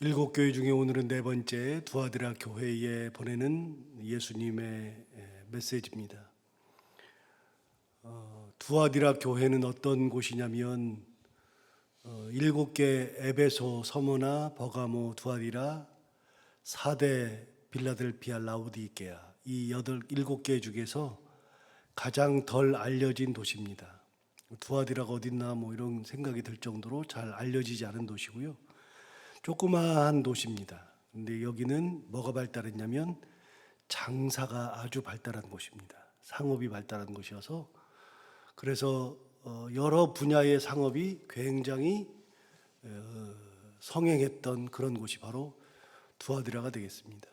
일곱 교회 중에 오늘은 네 번째 두아드라 교회에 보내는 예수님의 메시지입니다. 두아드라 교회는 어떤 곳이냐면 일곱 개 에베소, 서머나, 버가모, 두아디라, 사대, 빌라델피아, 라우디게아 이 일곱 개 중에서 가장 덜 알려진 도시입니다. 두아디라가 어딨나 이런 생각이 들 정도로 잘 알려지지 않은 도시고요. 조그마한 도시입니다. 근데 여기는 뭐가 발달했냐면 장사가 아주 발달한 곳입니다. 상업이 발달한 곳이어서 그래서 여러 분야의 상업이 굉장히 성행했던 그런 곳이 바로 두아디라가 되겠습니다.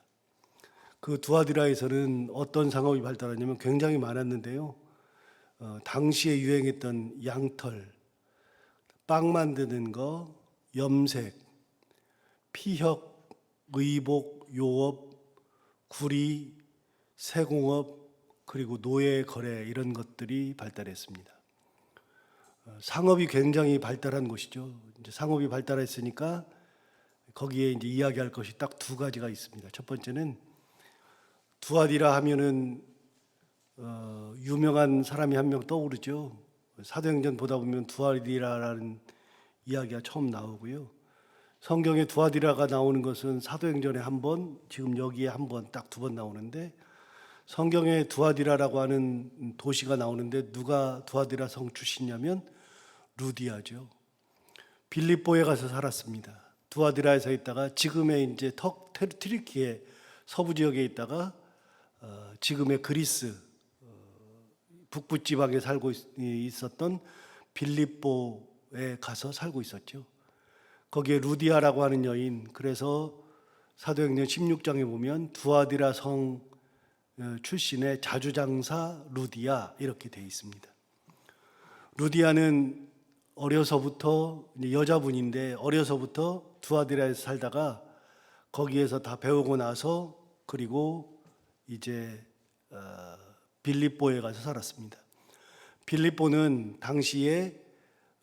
그 두아디라에서는 어떤 상업이 발달했냐면 굉장히 많았는데요. 당시에 유행했던 양털, 빵 만드는 거, 염색, 피혁, 의복, 요업, 구리, 세공업, 그리고 노예 거래 이런 것들이 발달했습니다. 상업이 굉장히 발달한 곳이죠. 이제 상업이 발달했으니까 거기에 이제 이야기할 것이 딱 두 가지가 있습니다. 첫 번째는 두아디라 하면은 유명한 사람이 한 명 떠오르죠. 사도행전 보다 보면 두아디라라는 이야기가 처음 나오고요. 성경에 두아디라가 나오는 것은 사도행전에 한 번, 지금 여기에 한 번, 딱 두 번 나오는데 성경에 두아디라라고 하는 도시가 나오는데 누가 두아디라 성 출신이냐면 루디아죠. 빌립보에 가서 살았습니다. 두아디라에서 있다가 지금의 이제 튀르키예 서부 지역에 있다가 지금의 그리스 북부 지방에 살고 있었던 빌립보에 가서 살고 있었죠. 거기에 루디아라고 하는 여인, 그래서 사도행전 16장에 보면 두아디라 성 출신의 자주장사 루디아 이렇게 되어 있습니다. 루디아는 어려서부터 여자분인데 어려서부터 두아디라에서 살다가 거기에서 다 배우고 나서 그리고 이제 빌립보에 가서 살았습니다. 빌립보는 당시에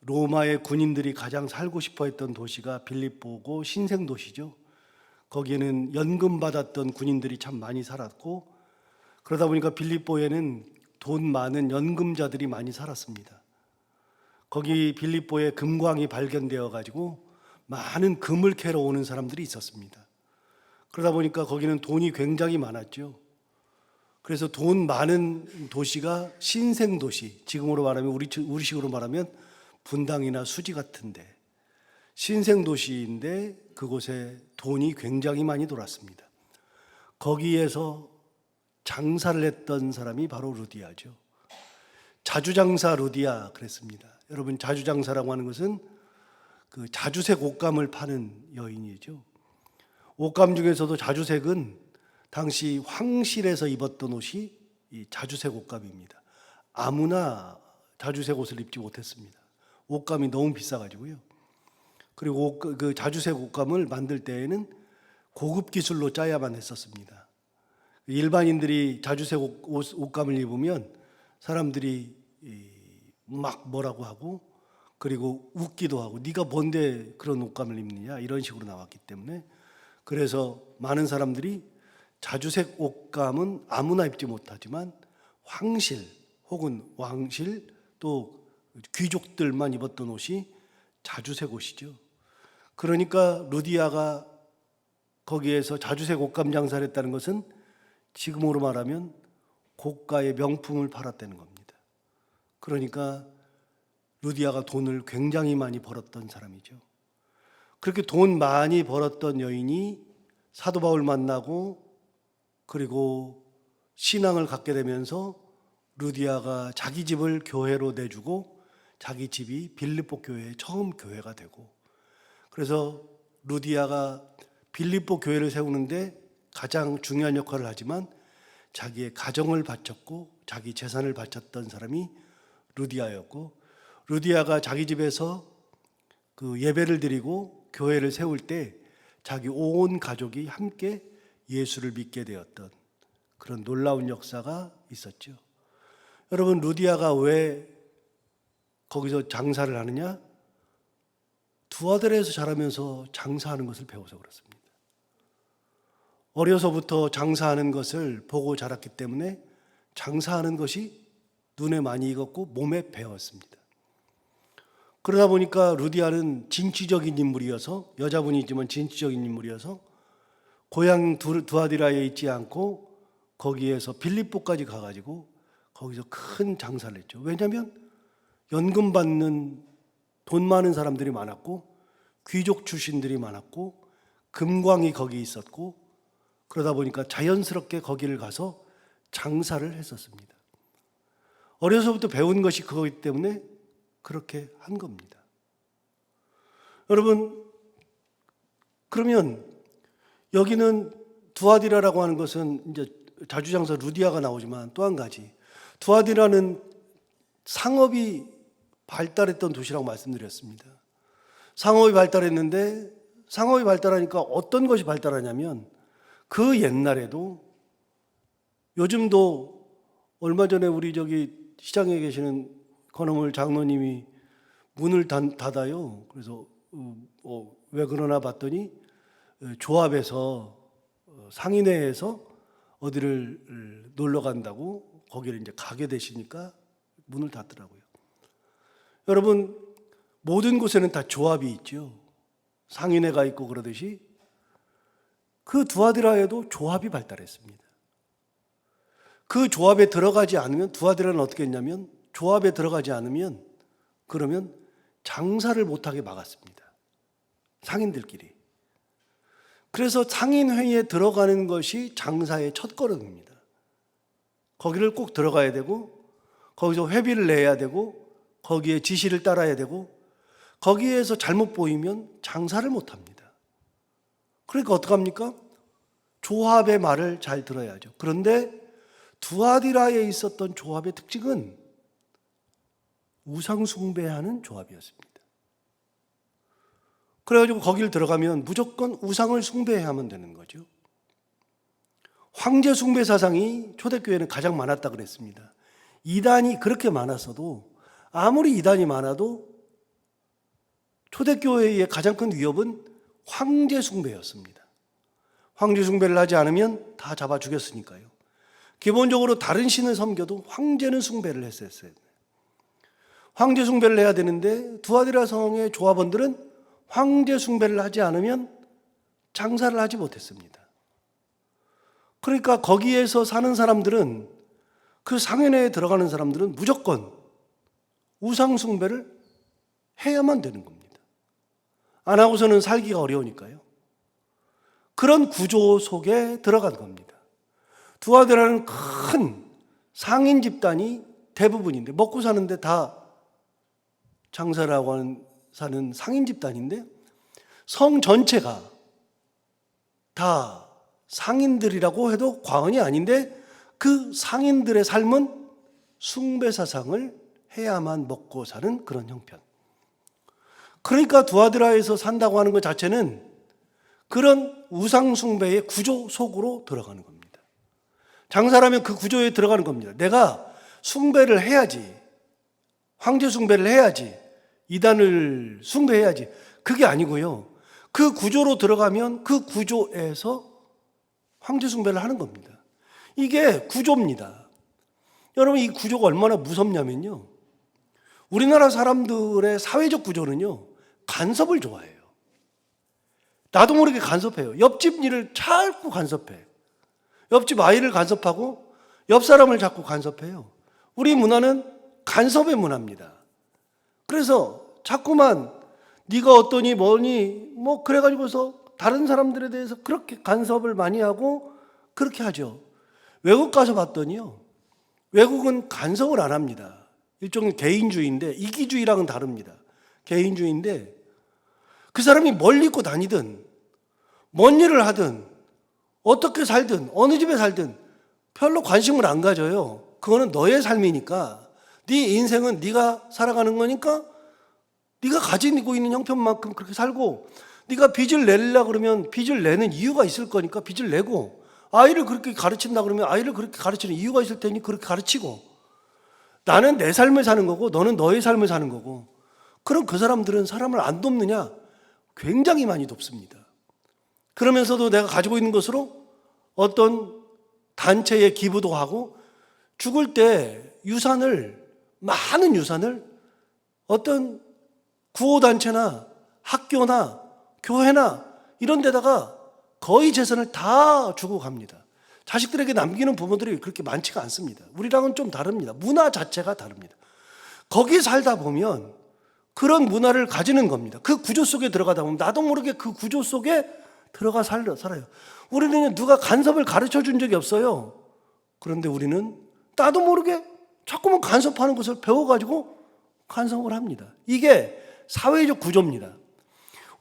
로마의 군인들이 가장 살고 싶어 했던 도시가 빌립보고 신생도시죠. 거기에는 연금 받았던 군인들이 참 많이 살았고 그러다 보니까 빌립보에는 돈 많은 연금자들이 많이 살았습니다. 거기 빌립보에 금광이 발견되어 가지고 많은 금을 캐러 오는 사람들이 있었습니다. 그러다 보니까 거기는 돈이 굉장히 많았죠. 그래서 돈 많은 도시가 신생도시, 지금으로 말하면 우리식으로 말하면 분당이나 수지 같은데 신생도시인데 그곳에 돈이 굉장히 많이 돌았습니다. 거기에서 장사를 했던 사람이 바로 루디아죠. 자주장사 루디아 그랬습니다. 여러분, 자주장사라고 하는 것은 그 자주색 옷감을 파는 여인이죠. 옷감 중에서도 자주색은 당시 황실에서 입었던 옷이 이 자주색 옷감입니다. 아무나 자주색 옷을 입지 못했습니다. 옷감이 너무 비싸가지고요. 그리고 그 자주색 옷감을 만들 때에는 고급 기술로 짜야만 했었습니다. 일반인들이 자주색 옷감을 입으면 사람들이 막 뭐라고 하고 그리고 웃기도 하고 네가 뭔데 그런 옷감을 입느냐 이런 식으로 나왔기 때문에 그래서 많은 사람들이 자주색 옷감은 아무나 입지 못하지만 황실 혹은 왕실 또 귀족들만 입었던 옷이 자주색 옷이죠. 그러니까 루디아가 거기에서 자주색 옷감 장사를 했다는 것은 지금으로 말하면 고가의 명품을 팔았다는 겁니다. 그러니까 루디아가 돈을 굉장히 많이 벌었던 사람이죠. 그렇게 돈 많이 벌었던 여인이 사도 바울 만나고 그리고 신앙을 갖게 되면서 루디아가 자기 집을 교회로 내주고 자기 집이 빌립보 교회의 처음 교회가 되고 그래서 루디아가 빌립보 교회를 세우는데 가장 중요한 역할을 하지만 자기의 가정을 바쳤고 자기 재산을 바쳤던 사람이 루디아였고 루디아가 자기 집에서 그 예배를 드리고 교회를 세울 때 자기 온 가족이 함께 예수를 믿게 되었던 그런 놀라운 역사가 있었죠. 여러분, 루디아가 왜 거기서 장사를 하느냐? 두아데라에서 자라면서 장사하는 것을 배워서 그렇습니다. 어려서부터 장사하는 것을 보고 자랐기 때문에 장사하는 것이 눈에 많이 익었고 몸에 배웠습니다. 그러다 보니까 루디아는 진취적인 인물이어서, 여자분이지만 진취적인 인물이어서 고향 두아디라에 있지 않고 거기에서 빌립보까지 가가지고 거기서 큰 장사를 했죠. 왜냐하면 연금 받는 돈 많은 사람들이 많았고 귀족 출신들이 많았고 금광이 거기 있었고, 그러다 보니까 자연스럽게 거기를 가서 장사를 했었습니다. 어려서부터 배운 것이 그거기 때문에 그렇게 한 겁니다. 여러분, 그러면 여기는 두아디라라고 하는 것은 이제 자주장사 루디아가 나오지만 또 한 가지, 두아디라는 상업이 발달했던 도시라고 말씀드렸습니다. 상업이 발달했는데, 상업이 발달하니까 어떤 것이 발달하냐면, 그 옛날에도, 요즘도 얼마 전에 우리 시장에 계시는 건어물 장로님이 문을 닫아요. 그래서 왜 그러나 봤더니 조합에서 상인회에서 어디를 놀러 간다고 거기를 이제 가게 되시니까 문을 닫더라고요. 여러분, 모든 곳에는 다 조합이 있죠. 상인회가 있고 그러듯이 그 두아디라에도 조합이 발달했습니다. 그 조합에 들어가지 않으면, 두아디라는 어떻게 했냐면, 조합에 들어가지 않으면 그러면 장사를 못하게 막았습니다. 상인들끼리. 그래서 상인회의에 들어가는 것이 장사의 첫걸음입니다. 거기를 꼭 들어가야 되고, 거기서 회비를 내야 되고, 거기에 지시를 따라야 되고, 거기에서 잘못 보이면 장사를 못합니다. 그러니까 어떡합니까? 조합의 말을 잘 들어야죠. 그런데 두아디라에 있었던 조합의 특징은 우상숭배하는 조합이었습니다. 그래가지고 거기를 들어가면 무조건 우상을 숭배해야만 되는 거죠. 황제 숭배 사상이 초대교회는 가장 많았다 그랬습니다. 이단이 그렇게 많았어도, 아무리 이단이 많아도 초대교회의 가장 큰 위협은 황제 숭배였습니다. 황제 숭배를 하지 않으면 다 잡아 죽였으니까요. 기본적으로 다른 신을 섬겨도 황제는 숭배를 했었어요. 황제 숭배를 해야 되는데 두아디라 성의 조합원들은 황제 숭배를 하지 않으면 장사를 하지 못했습니다. 그러니까 거기에서 사는 사람들은, 그 상인회에 들어가는 사람들은 무조건 우상 숭배를 해야만 되는 겁니다. 안 하고서는 살기가 어려우니까요. 그런 구조 속에 들어간 겁니다. 두아디라는 큰 상인 집단이 대부분인데, 먹고 사는데 다 장사라고 사는 상인 집단인데, 성 전체가 다 상인들이라고 해도 과언이 아닌데, 그 상인들의 삶은 숭배 사상을 해야만 먹고 사는 그런 형편. 그러니까 두아디라에서 산다고 하는 것 자체는 그런 우상 숭배의 구조 속으로 들어가는 겁니다. 장사라면 그 구조에 들어가는 겁니다. 내가 숭배를 해야지, 황제 숭배를 해야지, 이단을 숭배해야지, 그게 아니고요. 그 구조로 들어가면 그 구조에서 황제 숭배를 하는 겁니다. 이게 구조입니다. 여러분, 이 구조가 얼마나 무섭냐면요, 우리나라 사람들의 사회적 구조는요, 간섭을 좋아해요. 나도 모르게 간섭해요. 옆집 일을 자꾸 간섭해. 옆집 아이를 간섭하고 옆 사람을 자꾸 간섭해요. 우리 문화는 간섭의 문화입니다. 그래서 자꾸만 네가 어떠니 뭐니 뭐 그래가지고서 다른 사람들에 대해서 그렇게 간섭을 많이 하고 그렇게 하죠. 외국 가서 봤더니요, 외국은 간섭을 안 합니다. 일종의 개인주의인데, 이기주의랑은 다릅니다. 개인주의인데, 그 사람이 뭘 입고 다니든 뭔 일을 하든 어떻게 살든 어느 집에 살든 별로 관심을 안 가져요. 그거는 너의 삶이니까, 네 인생은 네가 살아가는 거니까 네가 가지고 있는 형편만큼 그렇게 살고, 네가 빚을 내려고 그러면 빚을 내는 이유가 있을 거니까 빚을 내고, 아이를 그렇게 가르친다 그러면 아이를 그렇게 가르치는 이유가 있을 테니 그렇게 가르치고, 나는 내 삶을 사는 거고 너는 너의 삶을 사는 거고. 그럼 그 사람들은 사람을 안 돕느냐? 굉장히 많이 높습니다. 그러면서도 내가 가지고 있는 것으로 어떤 단체에 기부도 하고 죽을 때 많은 유산을 어떤 구호단체나 학교나 교회나 이런 데다가 거의 재산을 다 주고 갑니다. 자식들에게 남기는 부모들이 그렇게 많지가 않습니다. 우리랑은 좀 다릅니다. 문화 자체가 다릅니다. 거기 살다 보면 그런 문화를 가지는 겁니다. 그 구조 속에 들어가다 보면 나도 모르게 그 구조 속에 들어가 살아요. 우리는 누가 간섭을 가르쳐 준 적이 없어요. 그런데 우리는 나도 모르게 자꾸만 간섭하는 것을 배워가지고 간섭을 합니다. 이게 사회적 구조입니다.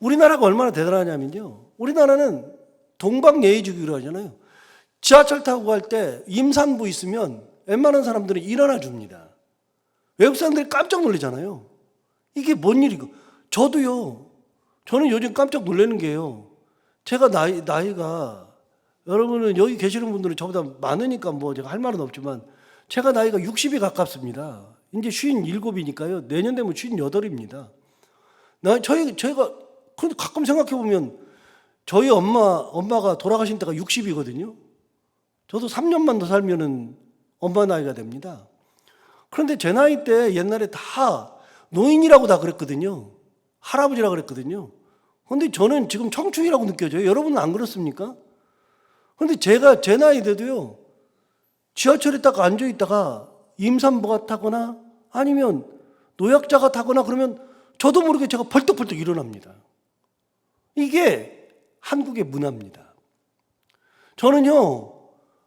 우리나라가 얼마나 대단하냐면요. 우리나라는 동방예의주의로 하잖아요. 지하철 타고 갈 때 임산부 있으면 웬만한 사람들은 일어나 줍니다. 외국 사람들이 깜짝 놀라잖아요. 이게 뭔 일이고. 저는 요즘 깜짝 놀라는 게요. 제가 나이가, 여러분은 여기 계시는 분들은 저보다 많으니까 뭐 제가 할 말은 없지만 제가 나이가 60이 가깝습니다. 이제 57이니까요. 내년 되면 58입니다. 저희가 근데 가끔 생각해 보면 저희 엄마가 돌아가신 때가 60이거든요. 저도 3년만 더 살면은 엄마 나이가 됩니다. 그런데 제 나이 때 옛날에 다 노인이라고 다 그랬거든요. 할아버지라고 그랬거든요. 그런데 저는 지금 청춘이라고 느껴져요. 여러분은 안 그렇습니까? 그런데 제가 제 나이 때도요. 지하철에 딱 앉아 있다가 임산부가 타거나 아니면 노약자가 타거나 그러면 저도 모르게 제가 벌떡벌떡 일어납니다. 이게 한국의 문화입니다. 저는요,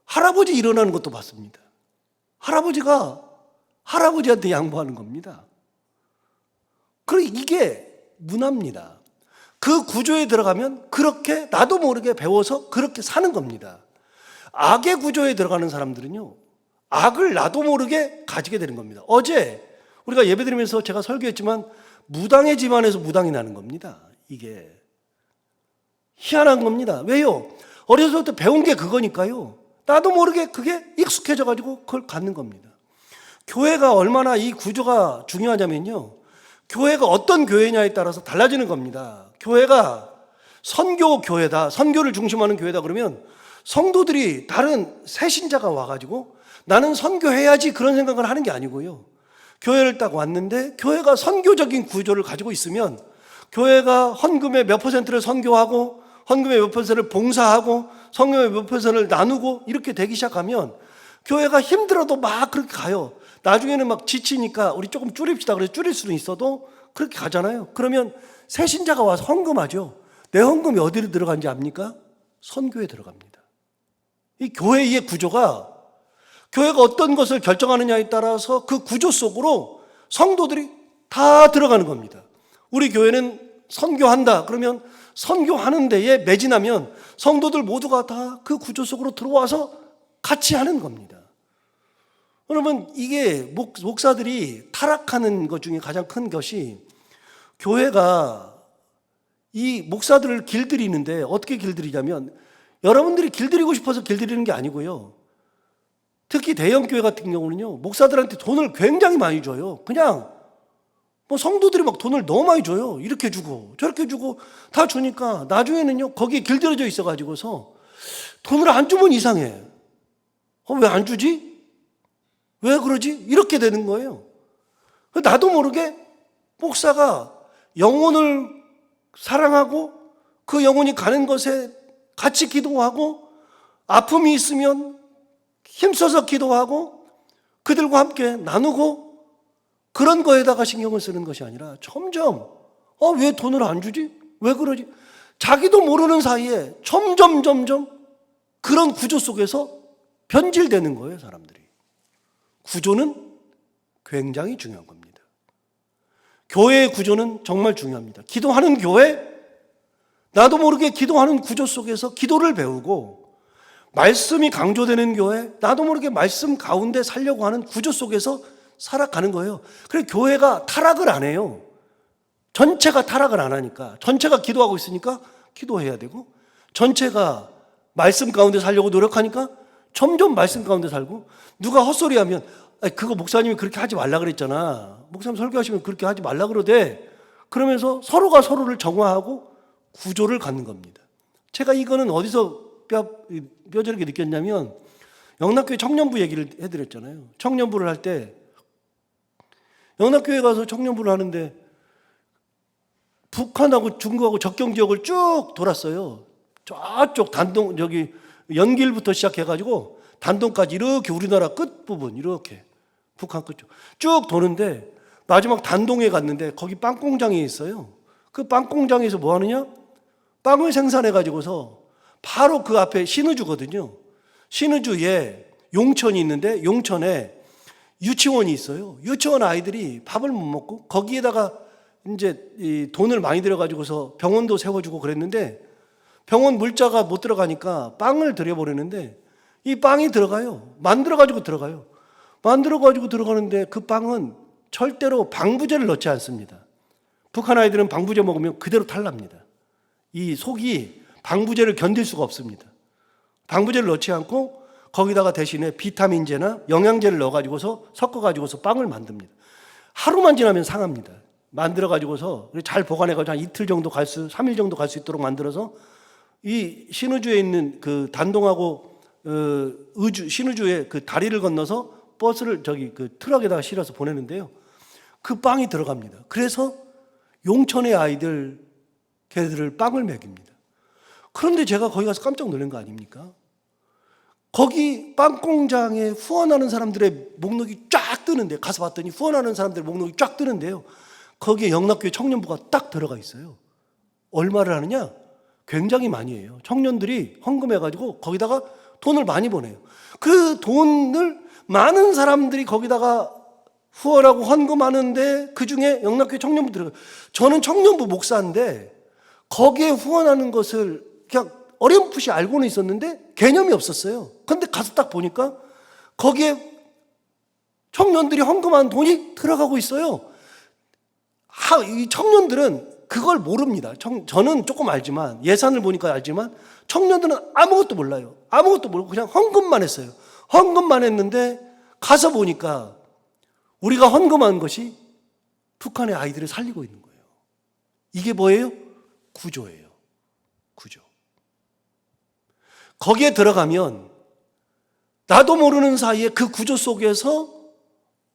할아버지 일어나는 것도 봤습니다. 할아버지가 할아버지한테 양보하는 겁니다. 그리고 이게 문화입니다. 그 구조에 들어가면 그렇게 나도 모르게 배워서 그렇게 사는 겁니다. 악의 구조에 들어가는 사람들은요, 악을 나도 모르게 가지게 되는 겁니다. 어제 우리가 예배드리면서 제가 설교했지만 무당의 집안에서 무당이 나는 겁니다. 이게 희한한 겁니다. 왜요? 어렸을 때 배운 게 그거니까요. 나도 모르게 그게 익숙해져 가지고 그걸 갖는 겁니다. 교회가 얼마나 이 구조가 중요하냐면요, 교회가 어떤 교회냐에 따라서 달라지는 겁니다. 교회가 선교 교회다, 선교를 중심하는 교회다 그러면 성도들이 다른 새신자가 와가지고 나는 선교해야지 그런 생각을 하는 게 아니고요. 교회를 딱 왔는데 교회가 선교적인 구조를 가지고 있으면 교회가 헌금의 몇 %를 선교하고 헌금의 몇 %를 봉사하고 헌금의 몇 %를 나누고 이렇게 되기 시작하면 교회가 힘들어도 막 그렇게 가요. 나중에는 막 지치니까 우리 조금 줄입시다. 그래서 줄일 수는 있어도 그렇게 가잖아요. 그러면 새신자가 와서 헌금하죠. 내 헌금이 어디로 들어간지 압니까? 선교에 들어갑니다. 이 교회의 구조가 교회가 어떤 것을 결정하느냐에 따라서 그 구조 속으로 성도들이 다 들어가는 겁니다. 우리 교회는 선교한다. 그러면 선교하는 데에 매진하면 성도들 모두가 다 그 구조 속으로 들어와서 같이 하는 겁니다. 여러분, 이게 목사들이 타락하는 것 중에 가장 큰 것이 교회가 이 목사들을 길들이는데 어떻게 길들이냐면 여러분들이 길들이고 싶어서 길들이는 게 아니고요. 특히 대형교회 같은 경우는요, 목사들한테 돈을 굉장히 많이 줘요. 그냥 뭐 성도들이 막 돈을 너무 많이 줘요. 이렇게 주고 저렇게 주고 다 주니까 나중에는요, 거기에 길들여져 있어가지고서 돈을 안 주면 이상해. 왜 안 주지? 왜 그러지? 이렇게 되는 거예요. 나도 모르게 목사가 영혼을 사랑하고 그 영혼이 가는 것에 같이 기도하고 아픔이 있으면 힘써서 기도하고 그들과 함께 나누고 그런 거에다가 신경을 쓰는 것이 아니라 점점 왜 돈을 안 주지? 왜 그러지? 자기도 모르는 사이에 점점 그런 구조 속에서 변질되는 거예요, 사람들이. 구조는 굉장히 중요한 겁니다. 교회의 구조는 정말 중요합니다. 기도하는 교회, 나도 모르게 기도하는 구조 속에서 기도를 배우고 말씀이 강조되는 교회, 나도 모르게 말씀 가운데 살려고 하는 구조 속에서 살아가는 거예요. 그래서 교회가 타락을 안 해요. 전체가 타락을 안 하니까. 전체가 기도하고 있으니까 기도해야 되고, 전체가 말씀 가운데 살려고 노력하니까 점점 말씀 가운데 살고, 누가 헛소리하면 그거 목사님이 그렇게 하지 말라 그랬잖아. 목사님 설교하시면 그렇게 하지 말라 그러대. 그러면서 서로가 서로를 정화하고 구조를 갖는 겁니다. 제가 이거는 어디서 뼈저리게 느꼈냐면 영락교회 청년부 얘기를 해드렸잖아요. 청년부를 할 때 영락교회 가서 청년부를 하는데 북한하고 중국하고 적경 지역을 쭉 돌았어요. 저쪽 단동 저기 연길부터 시작해가지고 단동까지 이렇게 우리나라 끝부분 이렇게 북한 끝쪽 쭉 도는데 마지막 단동에 갔는데 거기 빵 공장이 있어요. 그 빵 공장에서 뭐 하느냐? 빵을 생산해 가지고서 바로 그 앞에 신의주거든요. 신의주에 용천이 있는데 용천에 유치원이 있어요. 유치원 아이들이 밥을 못 먹고 거기에다가 이제 이 돈을 많이 들여 가지고서 병원도 세워주고 그랬는데 병원 물자가 못 들어가니까 빵을 들여보내는데 이 빵이 들어가요. 만들어 가지고 들어가요. 만들어 가지고 들어가는데 그 빵은 절대로 방부제를 넣지 않습니다. 북한 아이들은 방부제 먹으면 그대로 탈납니다. 이 속이 방부제를 견딜 수가 없습니다. 방부제를 넣지 않고 거기다가 대신에 비타민제나 영양제를 넣어가지고서 섞어가지고서 빵을 만듭니다. 하루만 지나면 상합니다. 만들어가지고서 잘 보관해가지고 한 이틀 정도 3일 정도 갈 수 있도록 만들어서 이 신의주에 있는 그 단동하고 신의주에 그 다리를 건너서 버스를 그 트럭에다가 실어서 보내는데요. 그 빵이 들어갑니다. 그래서 용천의 아이들 걔들을 빵을 먹입니다. 그런데 제가 거기 가서 깜짝 놀란 거 아닙니까? 거기 빵 공장에 후원하는 사람들의 목록이 쫙 뜨는데 가서 봤더니 후원하는 사람들의 목록이 쫙 뜨는데요. 거기에 영락교회 청년부가 딱 들어가 있어요. 얼마를 하느냐? 굉장히 많이 해요. 청년들이 헌금해가지고 거기다가 돈을 많이 보내요. 그 돈을 많은 사람들이 거기다가 후원하고 헌금하는데 그중에 영락교회 청년부 들어가요. 저는 청년부 목사인데 거기에 후원하는 것을 그냥 어렴풋이 알고는 있었는데 개념이 없었어요. 그런데 가서 딱 보니까 거기에 청년들이 헌금한 돈이 들어가고 있어요. 이 청년들은 그걸 모릅니다. 저는 조금 알지만 예산을 보니까 알지만 청년들은 아무것도 몰라요. 아무것도 모르고 그냥 헌금만 했어요. 헌금만 했는데 가서 보니까 우리가 헌금한 것이 북한의 아이들을 살리고 있는 거예요. 이게 뭐예요? 구조예요. 구조. 거기에 들어가면 나도 모르는 사이에 그 구조 속에서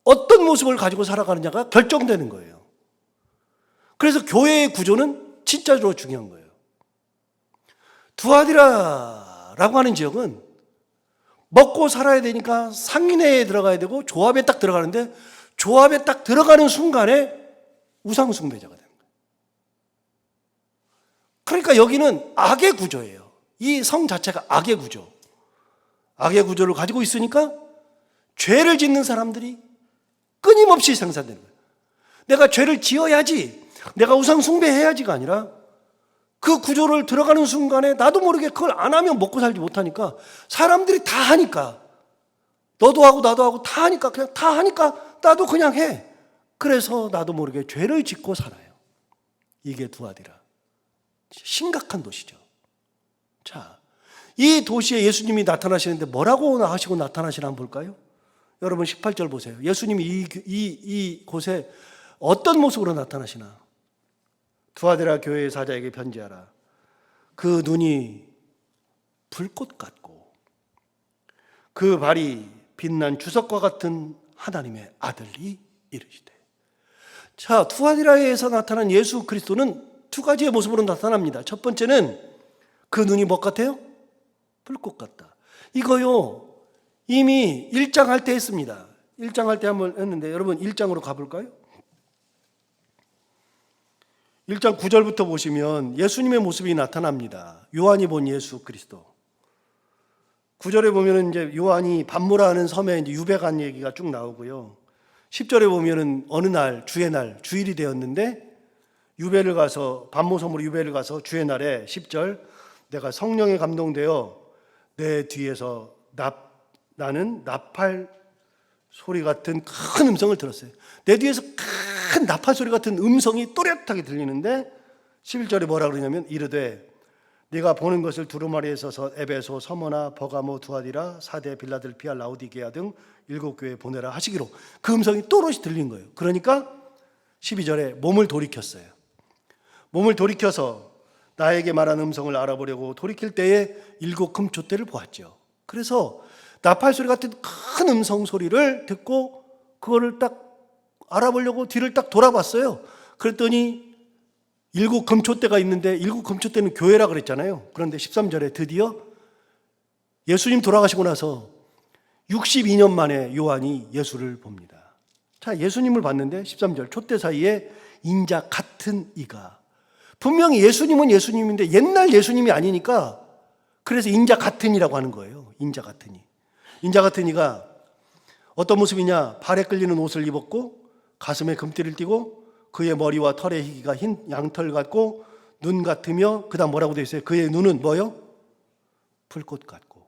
어떤 모습을 가지고 살아가느냐가 결정되는 거예요. 그래서 교회의 구조는 진짜로 중요한 거예요. 두아디라라고 하는 지역은 먹고 살아야 되니까 상인회에 들어가야 되고 조합에 딱 들어가는데 조합에 딱 들어가는 순간에 우상숭배자가 되는 거예요. 그러니까 여기는 악의 구조예요. 이 성 자체가 악의 구조. 악의 구조를 가지고 있으니까 죄를 짓는 사람들이 끊임없이 생산되는 거예요. 내가 죄를 지어야지, 내가 우상숭배해야지가 아니라 그 구조를 들어가는 순간에 나도 모르게 그걸 안 하면 먹고 살지 못하니까 사람들이 다 하니까 너도 하고 나도 하고 다 하니까 그냥 다 하니까 나도 그냥 해. 그래서 나도 모르게 죄를 짓고 살아요. 이게 두아디라. 심각한 도시죠. 자, 이 도시에 예수님이 나타나시는데 뭐라고 하시고 나타나시나 한번 볼까요? 여러분 18절 보세요. 예수님이 이 곳에 어떤 모습으로 나타나시나? 두아디라 교회의 사자에게 편지하라. 그 눈이 불꽃 같고 그 발이 빛난 주석과 같은 하나님의 아들이 이르시되. 자, 두아디라에서 나타난 예수 그리스도는 두 가지의 모습으로 나타납니다. 첫 번째는 그 눈이 뭐 같아요? 불꽃 같다. 이거요 이미 1장 할 때 했습니다. 1장 할 때 한번 했는데 여러분 1장으로 가볼까요? 1장 9절부터 보시면 예수님의 모습이 나타납니다. 요한이 본 예수 그리스도. 9절에 보면은 이제 요한이 반모라는 섬에 이제 유배 간 얘기가 쭉 나오고요. 10절에 보면은 어느 날 주의 날 주일이 되었는데 유배를 가서 반모섬으로 유배를 가서 주의 날에 10절 내가 성령에 감동되어 내 뒤에서 나는 나팔 소리 같은 큰 음성을 들었어요. 내 뒤에서 큰 나팔 소리 같은 음성이 또렷하게 들리는데 11절에 뭐라 그러냐면 이르되 네가 보는 것을 두루마리에 써서 에베소, 서머나, 버가모, 두아디라, 사데, 빌라델피아, 라오디게아 등 7교회에 보내라 하시기로 그 음성이 또렷이 들린 거예요. 그러니까 12절에 몸을 돌이켰어요. 몸을 돌이켜서 나에게 말한 음성을 알아보려고 돌이킬 때에 7 금초대를 보았죠. 그래서 나팔 소리 같은 큰 음성 소리를 듣고 그거를 딱 알아보려고 뒤를 딱 돌아봤어요. 그랬더니 7 금초대가 있는데 7 금초대는 교회라 그랬잖아요. 그런데 13절에 드디어 예수님 돌아가시고 나서 62년 만에 요한이 예수를 봅니다. 자, 예수님을 봤는데 13절 촛대 사이에 인자 같은 이가, 분명히 예수님은 예수님인데 옛날 예수님이 아니니까 그래서 인자 같은 이라고 하는 거예요. 인자 같은 이. 인자 같은 이가 어떤 모습이냐? 발에 끌리는 옷을 입었고 가슴에 금띠를 띠고 그의 머리와 털의 희기가 흰 양털 같고 눈 같으며, 그 다음 뭐라고 되어 있어요? 그의 눈은 뭐요? 불꽃 같고.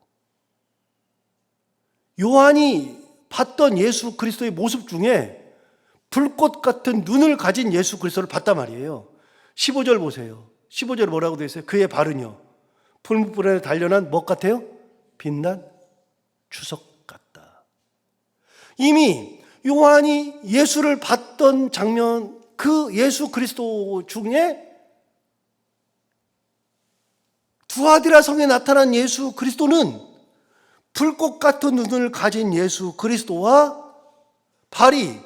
요한이 봤던 예수 그리스도의 모습 중에 불꽃 같은 눈을 가진 예수 그리스도를 봤단 말이에요. 15절 보세요. 15절 뭐라고 되어 있어요? 그의 발은요 풀무불에 단련한 뭐 같아요? 빛난 주석 같다. 이미 요한이 예수를 봤던 장면, 그 예수 그리스도 중에 두아디라 성에 나타난 예수 그리스도는 불꽃 같은 눈을 가진 예수 그리스도와 발이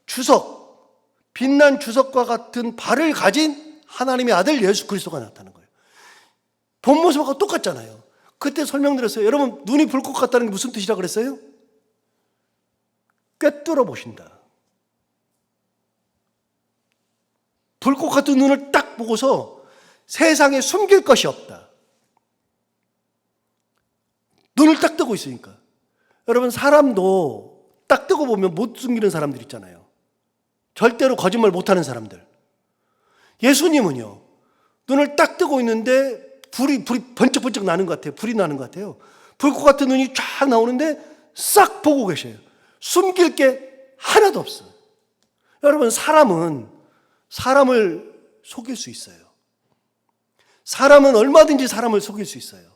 주석, 빛난 주석과 같은 발을 가진 하나님의 아들 예수 그리스도가 나타나는 거예요. 본 모습하고 똑같잖아요. 그때 설명드렸어요. 여러분, 눈이 불꽃 같다는 게 무슨 뜻이라 그랬어요? 꿰뚫어 보신다. 불꽃 같은 눈을 딱 보고서 세상에 숨길 것이 없다. 눈을 딱 뜨고 있으니까. 여러분, 사람도 딱 뜨고 보면 못 숨기는 사람들 있잖아요. 절대로 거짓말 못하는 사람들. 예수님은요, 눈을 딱 뜨고 있는데 불이 번쩍번쩍 나는 것 같아요. 불이 나는 것 같아요. 불꽃 같은 눈이 쫙 나오는데 싹 보고 계셔요. 숨길 게 하나도 없어요. 여러분, 사람은 사람을 속일 수 있어요. 사람은 얼마든지 사람을 속일 수 있어요.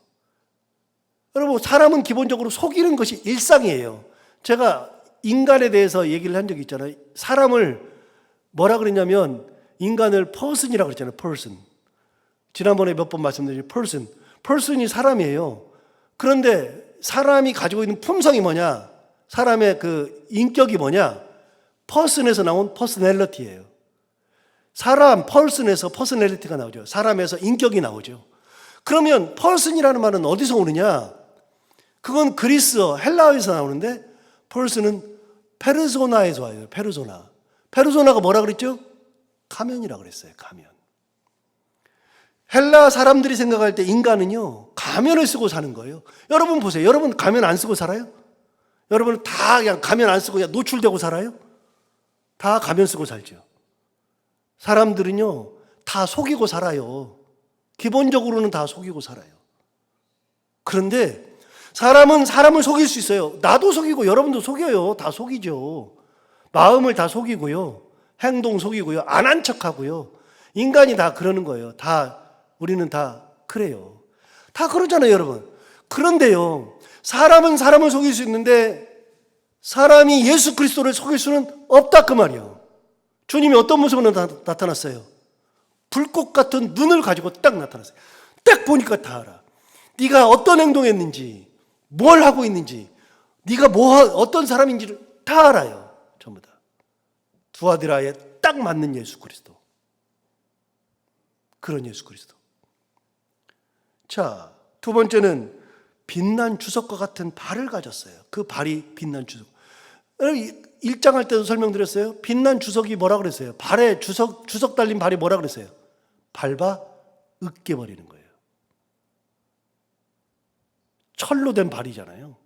여러분, 사람은 기본적으로 속이는 것이 일상이에요. 제가 인간에 대해서 얘기를 한 적이 있잖아요. 사람을 뭐라 그랬냐면 인간을 person이라고 그랬잖아요. person. 지난번에 몇 번 말씀드린 person. person이 사람이에요. 그런데 사람이 가지고 있는 품성이 뭐냐? 사람의 그 인격이 뭐냐? person에서 나온 personality예요. 사람 person에서 personality가 나오죠. 사람에서 인격이 나오죠. 그러면 person이라는 말은 어디서 오느냐? 그건 그리스어, 헬라어에서 나오는데 person은 페르소나에서 와요. 페르소나. 페르소나가 뭐라 그랬죠? 가면이라고 그랬어요. 가면. 헬라 사람들이 생각할 때 인간은요, 가면을 쓰고 사는 거예요. 여러분 보세요. 여러분 가면 안 쓰고 살아요? 여러분은 다 그냥 가면 안 쓰고 그냥 노출되고 살아요? 다 가면 쓰고 살죠. 사람들은요, 다 속이고 살아요. 기본적으로는 다 속이고 살아요. 그런데 사람은 사람을 속일 수 있어요. 나도 속이고 여러분도 속여요. 다 속이죠. 마음을 다 속이고요. 행동 속이고요. 안 한 척하고요. 인간이 다 그러는 거예요. 우리는 다 그래요. 다 그러잖아요, 여러분. 그런데요, 사람은 사람을 속일 수 있는데 사람이 예수 그리스도를 속일 수는 없다 그 말이에요. 주님이 어떤 모습으로 나타났어요? 불꽃 같은 눈을 가지고 딱 나타났어요. 딱 보니까 다 알아. 네가 어떤 행동했는지, 뭘 하고 있는지, 네가 어떤 사람인지를 다 알아요. 전부 다. 두아디라에 딱 맞는 예수 그리스도. 그런 예수 그리스도. 자, 두 번째는 빛난 주석과 같은 발을 가졌어요. 그 발이 빛난 주석. 1장 할 때도 설명드렸어요. 빛난 주석이 뭐라 그랬어요? 발에 주석 달린 발이 뭐라 그랬어요? 밟아 으깨버리는 거예요. 철로 된 발이잖아요.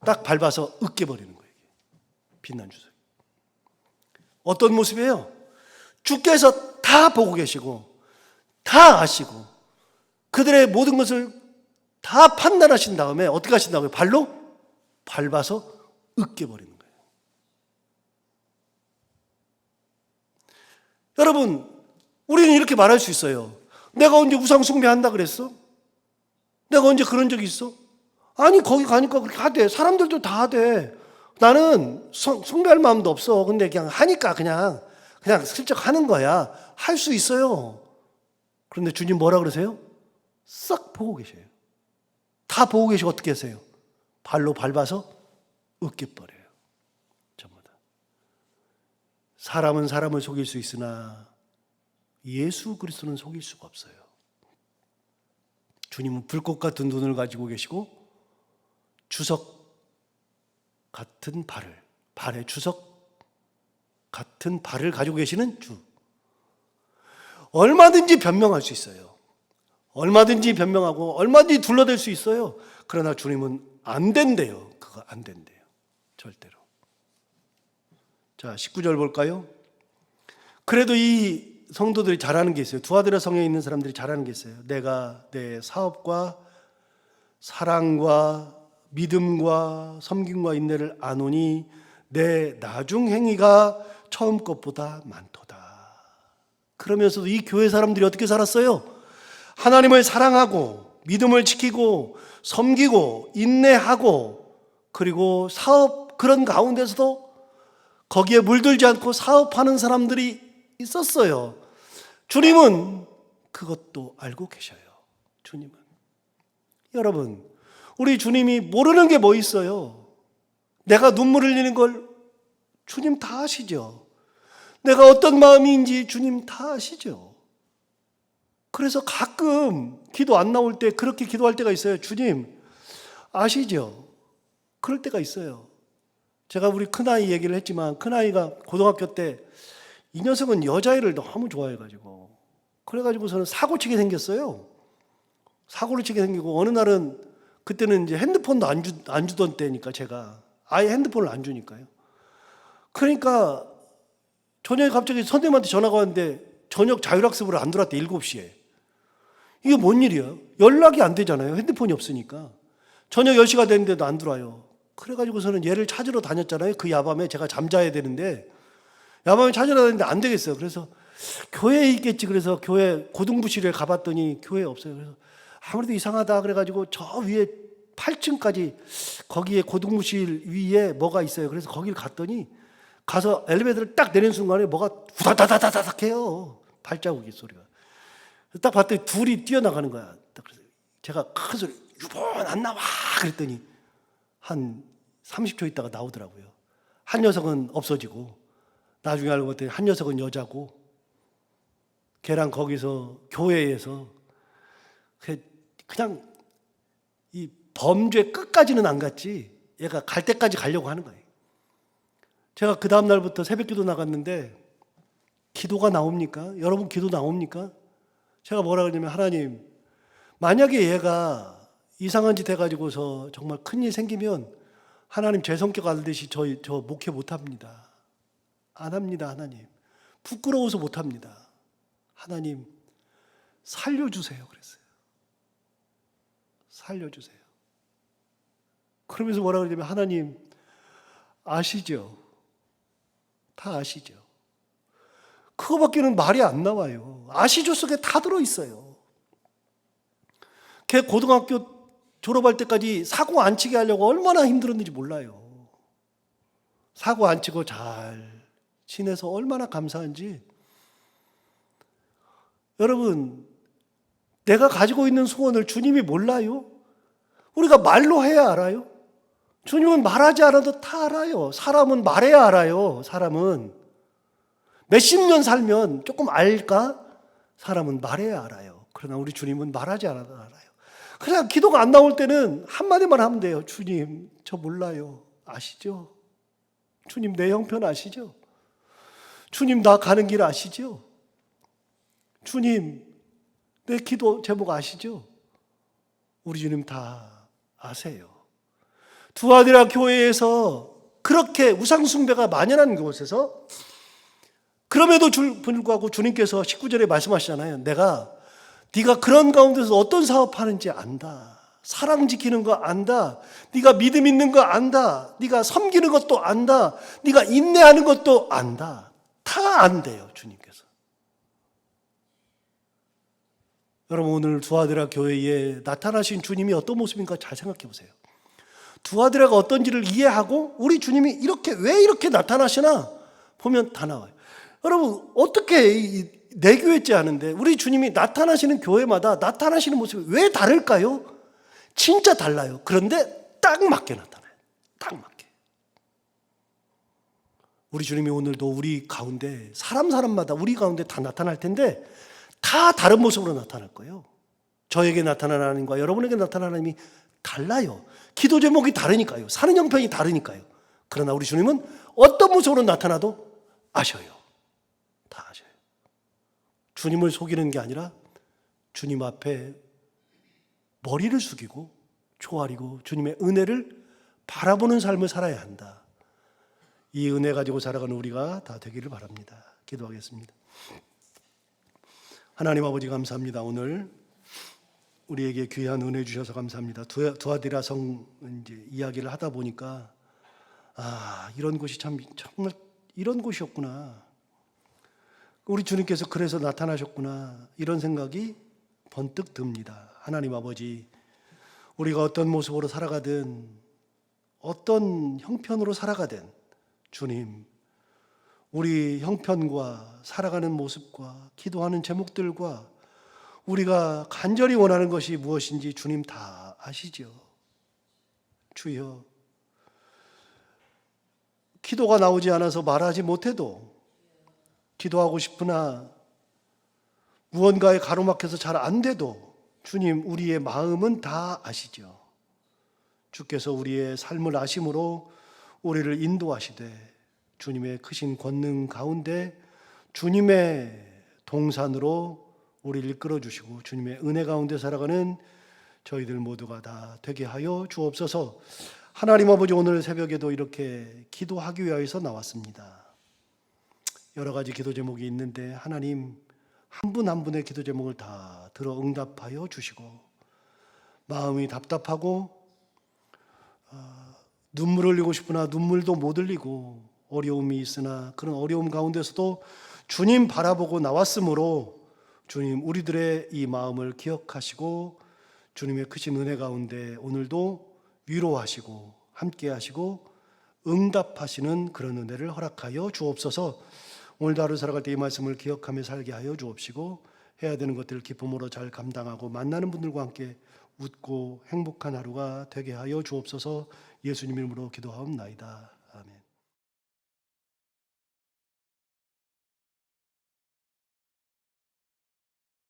딱 밟아서 으깨버리는 거예요. 빛난 주석. 어떤 모습이에요? 주께서 다 보고 계시고 다 아시고 그들의 모든 것을 다 판단하신 다음에 어떻게 하신다고요? 발로 밟아서 으깨버리는 거예요. 여러분, 우리는 이렇게 말할 수 있어요. 내가 언제 우상 숭배한다 그랬어? 내가 언제 그런 적이 있어? 아니, 거기 가니까 그렇게 하대. 사람들도 다 하대. 나는 숭배할 마음도 없어. 근데 그냥 하니까 그냥 슬쩍 하는 거야. 할 수 있어요. 그런데 주님 뭐라 그러세요? 싹 보고 계셔요. 다 보고 계시고 어떻게 하세요? 발로 밟아서 으깨버려요. 전부 다. 사람은 사람을 속일 수 있으나 예수 그리스도는 속일 수가 없어요. 주님은 불꽃 같은 눈을 가지고 계시고 주석 같은 발에 주석 같은 발을 가지고 계시는 주. 얼마든지 변명할 수 있어요. 얼마든지 변명하고 얼마든지 둘러댈 수 있어요. 그러나 주님은 안 된대요. 그거 안 된대요. 절대로. 자, 19절 볼까요? 그래도 이 성도들이 잘하는 게 있어요. 두아드라 성에 있는 사람들이 잘하는 게 있어요. 내가 내 사업과 사랑과 믿음과 섬김과 인내를 아노니 내 나중 행위가 처음 것보다 많도다. 그러면서도 이 교회 사람들이 어떻게 살았어요? 하나님을 사랑하고 믿음을 지키고 섬기고 인내하고 그리고 사업 그런 가운데서도 거기에 물들지 않고 사업하는 사람들이 있었어요. 주님은 그것도 알고 계셔요. 주님은. 여러분, 우리 주님이 모르는 게 뭐 있어요? 내가 눈물 흘리는 걸 주님 다 아시죠? 내가 어떤 마음인지 주님 다 아시죠? 그래서 가끔 기도 안 나올 때 그렇게 기도할 때가 있어요. 주님, 아시죠? 그럴 때가 있어요. 제가 우리 큰아이 얘기를 했지만 큰아이가 고등학교 때 이 녀석은 여자애를 너무 좋아해가지고 그래가지고서는 사고치게 생겼어요. 사고를 치게 생기고 어느 날은 그때는 이제 핸드폰도 안 주던 때니까 제가 아예 핸드폰을 안 주니까요. 그러니까 저녁에 갑자기 선생님한테 전화가 왔는데 저녁 자율학습을 안 들어왔대 7시에. 이게 뭔 일이야? 연락이 안 되잖아요. 핸드폰이 없으니까. 저녁 10시가 됐는데도 안 들어와요. 그래가지고서는 얘를 찾으러 다녔잖아요. 그 야밤에 제가 잠자야 되는데 야밤에 찾으러 다녔는데 안 되겠어요. 그래서 교회에 있겠지. 그래서 교회 고등부실에 가봤더니 교회에 없어요. 그래서 아무래도 이상하다 그래가지고 저 위에 8층까지 거기에 고등부실 위에 뭐가 있어요. 그래서 거기를 갔더니 가서 엘리베이터를 딱 내리는 순간에 뭐가 후다다다다닥 해요. 발자국이 소리가. 딱 봤더니 둘이 뛰어나가는 거야. 그래서 제가 큰 소리 유본 안 나와 그랬더니 한 30초 있다가 나오더라고요. 한 녀석은 없어지고 나중에 알고 봤더니 한 녀석은 여자고 걔랑 거기서 교회에서 그냥 이 범죄 끝까지는 안 갔지 얘가 갈 때까지 가려고 하는 거예요. 제가 그 다음 날부터 새벽기도 나갔는데 기도가 나옵니까? 여러분 기도 나옵니까? 제가 뭐라 그러냐면 하나님 만약에 얘가 이상한 짓 해가지고서 정말 큰일 생기면 하나님 제 성격 알듯이 저 목회 못합니다. 안 합니다. 하나님 부끄러워서 못합니다. 하나님 살려주세요 그랬어요. 살려주세요. 그러면서 뭐라 그러냐면 하나님 아시죠? 다 아시죠? 그거밖에는 말이 안 나와요. 아시죠 속에 다 들어있어요. 걔 고등학교 졸업할 때까지 사고 안 치게 하려고 얼마나 힘들었는지 몰라요. 사고 안 치고 잘 지내서 얼마나 감사한지. 여러분, 내가 가지고 있는 소원을 주님이 몰라요? 우리가 말로 해야 알아요? 주님은 말하지 않아도 다 알아요. 사람은 말해야 알아요. 사람은 몇십 년 살면 조금 알까? 사람은 말해야 알아요. 그러나 우리 주님은 말하지 않아도 알아요. 그냥 기도가 안 나올 때는 한마디만 하면 돼요. 주님, 저 몰라요. 아시죠? 주님, 내 형편 아시죠? 주님, 나 가는 길 아시죠? 주님, 내 기도 제목 아시죠? 우리 주님 다 아세요. 두아디라 교회에서 그렇게 우상숭배가 만연한 곳에서 그럼에도 불구하고 주님께서 19절에 말씀하시잖아요. 네가 그런 가운데서 어떤 사업하는지 안다. 사랑 지키는 거 안다. 네가 믿음 있는 거 안다. 네가 섬기는 것도 안다. 네가 인내하는 것도 안다. 다 안대요, 주님께서. 여러분, 오늘 두아디라 교회에 나타나신 주님이 어떤 모습인가 잘 생각해 보세요. 두아디라가 어떤지를 이해하고 우리 주님이 왜 이렇게 나타나시나 보면 다 나와요. 여러분, 어떻게 내 교회째 하는데 우리 주님이 나타나시는 교회마다 나타나시는 모습이 왜 다를까요? 진짜 달라요. 그런데 딱 맞게 나타나요. 딱 맞게. 우리 주님이 오늘도 우리 가운데 사람마다 우리 가운데 다 나타날 텐데 다 다른 모습으로 나타날 거예요. 저에게 나타나는 하나님과 여러분에게 나타나는 하나님이 달라요. 기도 제목이 다르니까요. 사는 형편이 다르니까요. 그러나 우리 주님은 어떤 모습으로 나타나도 아셔요. 다 아셔요. 주님을 속이는 게 아니라 주님 앞에 머리를 숙이고 조아리고 주님의 은혜를 바라보는 삶을 살아야 한다. 이 은혜 가지고 살아가는 우리가 다 되기를 바랍니다. 기도하겠습니다. 하나님 아버지 감사합니다. 오늘 우리에게 귀한 은혜 주셔서 감사합니다. 두아디라 성 이제 이야기를 하다 보니까 이런 곳이 정말 이런 곳이었구나. 우리 주님께서 그래서 나타나셨구나. 이런 생각이 번뜩 듭니다. 하나님 아버지, 우리가 어떤 모습으로 살아가든 어떤 형편으로 살아가든 주님, 우리 형편과 살아가는 모습과 기도하는 제목들과 우리가 간절히 원하는 것이 무엇인지 주님 다 아시죠. 주여, 기도가 나오지 않아서 말하지 못해도 기도하고 싶으나 무언가에 가로막혀서 잘 안 돼도 주님, 우리의 마음은 다 아시죠. 주께서 우리의 삶을 아심으로 우리를 인도하시되 주님의 크신 권능 가운데 주님의 동산으로 우리를 이끌어 주시고 주님의 은혜 가운데 살아가는 저희들 모두가 다 되게 하여 주옵소서. 하나님 아버지, 오늘 새벽에도 이렇게 기도하기 위해서 나왔습니다. 여러 가지 기도 제목이 있는데 하나님 한 분 한 분의 기도 제목을 다 들어 응답하여 주시고, 마음이 답답하고 눈물을 흘리고 싶으나 눈물도 못 흘리고 어려움이 있으나 그런 어려움 가운데서도 주님 바라보고 나왔으므로 주님, 우리들의 이 마음을 기억하시고 주님의 크신 은혜 가운데 오늘도 위로하시고 함께 하시고 응답하시는 그런 은혜를 허락하여 주옵소서. 오늘도 하루 살아갈 때 이 말씀을 기억하며 살게 하여 주옵시고, 해야 되는 것들을 기쁨으로 잘 감당하고 만나는 분들과 함께 웃고 행복한 하루가 되게 하여 주옵소서. 예수님 이름으로 기도하옵나이다.